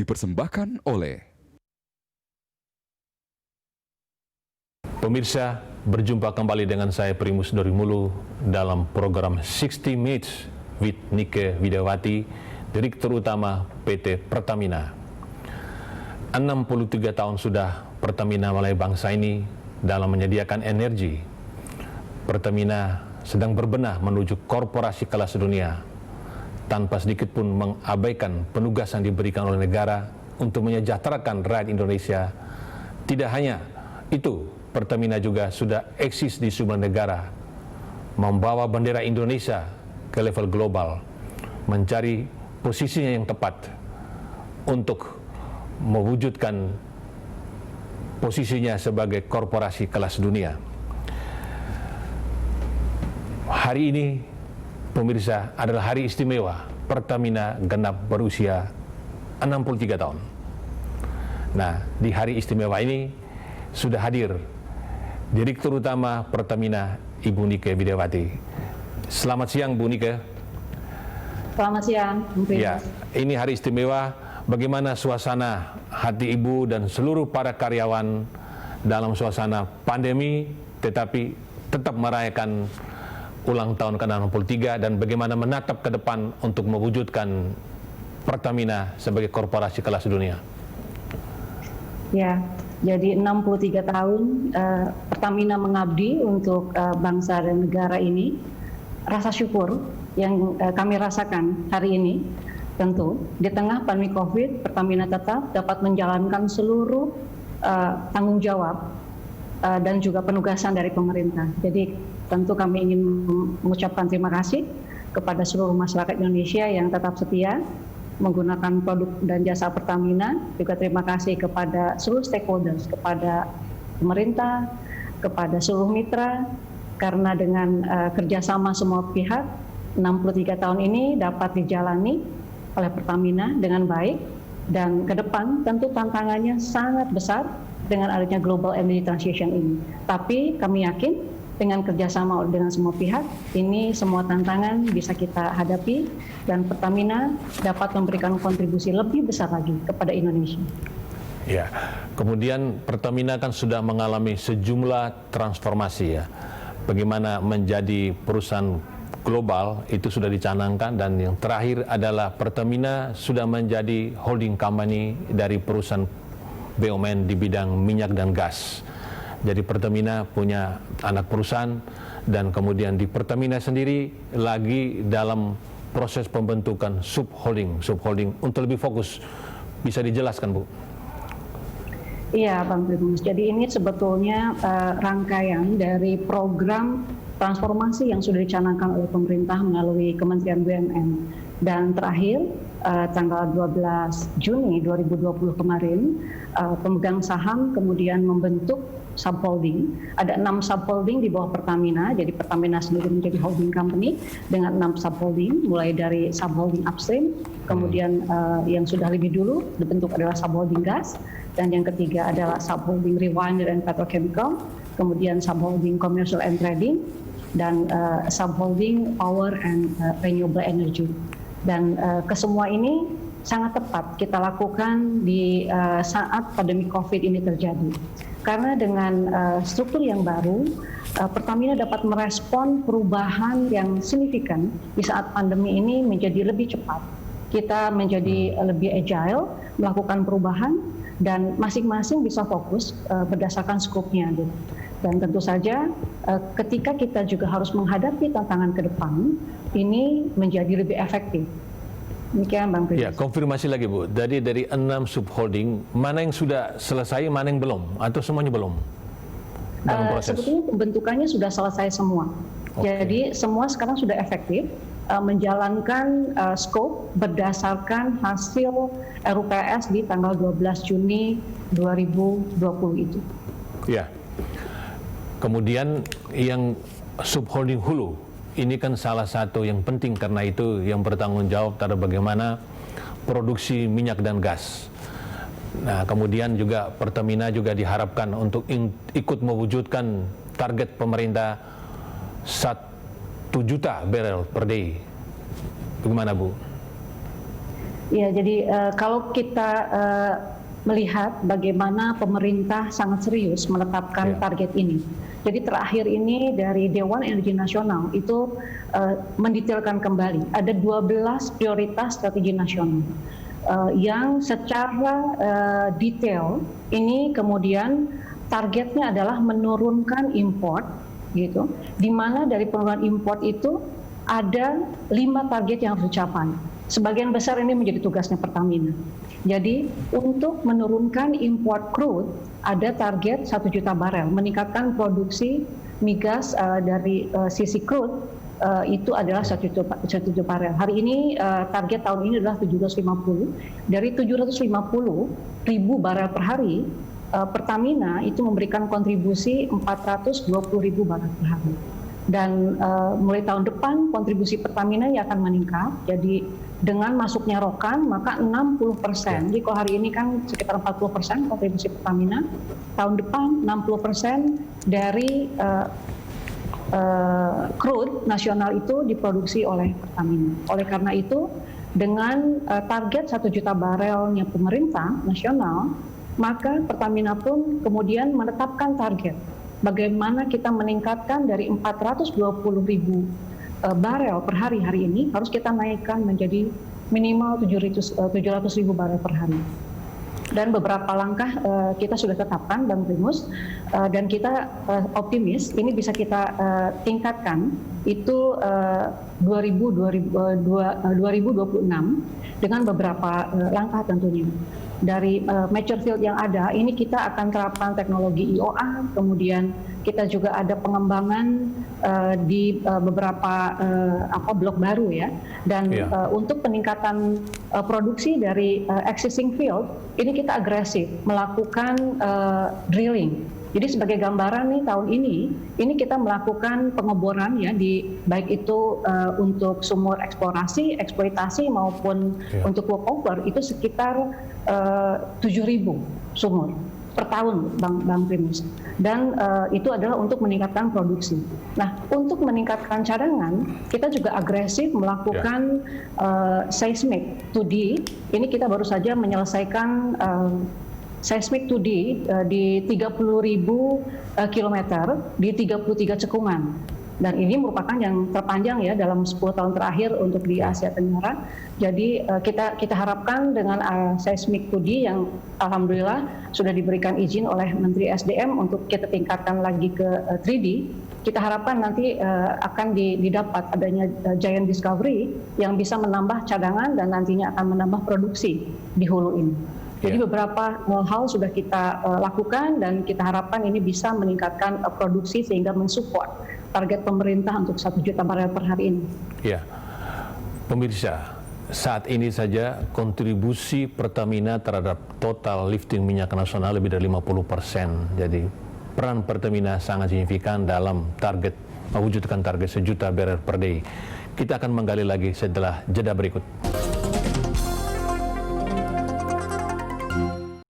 dipersembahkan oleh Pemirsa, berjumpa kembali dengan saya Primus Dorimulu dalam program 60 Minutes with Nike Widiawati, Direktur Utama PT Pertamina. 63 tahun sudah Pertamina melayani bangsa ini dalam menyediakan energi. Pertamina sedang berbenah menuju korporasi kelas dunia, tanpa sedikit pun mengabaikan penugasan diberikan oleh negara untuk menyejahterakan rakyat Indonesia. Tidak hanya itu, Pertamina juga sudah eksis di sejumlah negara, membawa bendera Indonesia ke level global, mencari posisinya yang tepat untuk mewujudkan posisinya sebagai korporasi kelas dunia. Hari ini, pemirsa, adalah hari istimewa. Pertamina genap berusia 63 tahun. Nah, di hari istimewa ini sudah hadir Direktur Utama Pertamina, Ibu Nike Widiawati. Selamat siang, Bu Nike. Selamat siang, Bu Primus. Ya, ini hari istimewa. Bagaimana suasana hati Ibu dan seluruh para karyawan dalam suasana pandemi, tetapi tetap merayakan ulang tahun ke-63, dan bagaimana menatap ke depan untuk mewujudkan Pertamina sebagai korporasi kelas dunia? Ya, jadi 63 tahun Pertamina mengabdi untuk bangsa dan negara ini. Rasa syukur yang kami rasakan hari ini, tentu di tengah pandemi COVID, Pertamina tetap dapat menjalankan seluruh tanggung jawab dan juga penugasan dari pemerintah. Jadi tentu kami ingin mengucapkan terima kasih kepada seluruh masyarakat Indonesia yang tetap setia menggunakan produk dan jasa Pertamina. Juga terima kasih kepada seluruh stakeholders, kepada pemerintah, kepada seluruh mitra, karena dengan kerjasama semua pihak, 63 tahun ini dapat dijalani oleh Pertamina dengan baik, dan ke depan tentu tantangannya sangat besar dengan adanya global energy transition ini. Tapi kami yakin dengan kerjasama dengan semua pihak, ini semua tantangan bisa kita hadapi dan Pertamina dapat memberikan kontribusi lebih besar lagi kepada Indonesia. Ya, kemudian Pertamina kan sudah mengalami sejumlah transformasi ya. Bagaimana menjadi perusahaan global itu sudah dicanangkan, dan yang terakhir adalah Pertamina sudah menjadi holding company dari perusahaan BUMN di bidang minyak dan gas. Jadi Pertamina punya anak perusahaan, dan kemudian di Pertamina sendiri lagi dalam proses pembentukan subholding untuk lebih fokus. Bisa dijelaskan, Bu? Iya, Bang Primus. Jadi ini sebetulnya rangkaian dari program transformasi yang sudah dicanangkan oleh pemerintah melalui Kementerian BUMN. Dan terakhir, tanggal 12 Juni 2020 kemarin, pemegang saham kemudian membentuk subholding. Ada 6 subholding di bawah Pertamina, jadi Pertamina sendiri menjadi holding company dengan 6 subholding, mulai dari subholding upstream, kemudian yang sudah lebih dulu dibentuk adalah subholding gas, dan yang ketiga adalah subholding refinery and petrochemical, kemudian subholding commercial and trading, dan subholding power and renewable energy. Dan kesemua ini sangat tepat kita lakukan di saat pandemi COVID ini terjadi. Karena dengan struktur yang baru, Pertamina dapat merespon perubahan yang signifikan di saat pandemi ini menjadi lebih cepat. Kita menjadi lebih agile, melakukan perubahan, dan masing-masing bisa fokus berdasarkan skopnya. Dan tentu saja ketika kita juga harus menghadapi tantangan ke depan, ini menjadi lebih efektif. Demikian, Bang Primus. Ya, konfirmasi lagi, Bu. Jadi dari 6 subholding, mana yang sudah selesai, mana yang belum? Atau semuanya belum dalam proses? Sebetulnya pembentukannya sudah selesai semua. Jadi semua sekarang sudah efektif menjalankan scope berdasarkan hasil RUPS di tanggal 12 Juni 2020 itu. Ya. Kemudian yang subholding hulu, ini kan salah satu yang penting karena itu yang bertanggung jawab terhadap bagaimana produksi minyak dan gas. Nah, kemudian juga Pertamina juga diharapkan untuk ikut mewujudkan target pemerintah 1 juta barrel per day. Bagaimana, Bu? Ya, jadi kalau kita melihat bagaimana pemerintah sangat serius menetapkan target ini. Jadi terakhir ini dari Dewan Energi Nasional itu mendetailkan kembali ada 12 prioritas strategi nasional yang secara detail ini kemudian targetnya adalah menurunkan import gitu. Di mana dari penurunan import itu ada 5 target yang harus dicapai. Sebagian besar ini menjadi tugasnya Pertamina. Jadi untuk menurunkan import crude ada target 1 juta barel, meningkatkan produksi migas dari sisi crude itu adalah 1 juta barel. Hari ini target tahun ini adalah 750. Dari 750 ribu barel per hari, Pertamina itu memberikan kontribusi 420 ribu barel per hari. Dan mulai tahun depan kontribusi Pertamina ya akan meningkat. Jadi dengan masuknya Rokan maka 60%. Jadi kalau hari ini kan sekitar 40% kontribusi Pertamina, tahun depan 60% dari crude nasional itu diproduksi oleh Pertamina. Oleh karena itu dengan target 1 juta barelnya pemerintah nasional, maka Pertamina pun kemudian menetapkan target bagaimana kita meningkatkan dari 420 ribu barel per hari ini harus kita naikkan menjadi minimal 700 ribu barel per hari. Dan beberapa langkah kita sudah tetapkan, Bang Primus, dan kita optimis ini bisa kita tingkatkan itu 2026 dengan beberapa langkah tentunya. Dari mature field yang ada, ini kita akan terapkan teknologi IOA, kemudian kita juga ada pengembangan di beberapa blok baru ya, dan untuk peningkatan produksi dari existing field, ini kita agresif melakukan drilling. Jadi sebagai gambaran nih tahun ini kita melakukan pengeboran ya di baik itu untuk sumur eksplorasi, eksploitasi maupun untuk workover itu sekitar 7.000 sumur per tahun, Bang Primus. Dan itu adalah untuk meningkatkan produksi. Nah, untuk meningkatkan cadangan, kita juga agresif melakukan seismic 2D. Ini kita baru saja menyelesaikan seismic 2D di 30.000 kilometer di 33 cekungan. Dan ini merupakan yang terpanjang ya dalam 10 tahun terakhir untuk di Asia Tenggara. Jadi kita harapkan dengan seismic 2D yang alhamdulillah sudah diberikan izin oleh Menteri SDM untuk kita tingkatkan lagi ke 3D. Kita harapkan nanti akan didapat adanya giant discovery yang bisa menambah cadangan dan nantinya akan menambah produksi di hulu ini. Jadi beberapa hal sudah kita lakukan dan kita harapkan ini bisa meningkatkan produksi sehingga mensupport target pemerintah untuk 1 juta barel per hari ini. Ya, pemirsa, saat ini saja kontribusi Pertamina terhadap total lifting minyak nasional lebih dari 50%. Jadi peran Pertamina sangat signifikan dalam target mewujudkan target 1 juta barel per day. Kita akan menggali lagi setelah jeda berikut.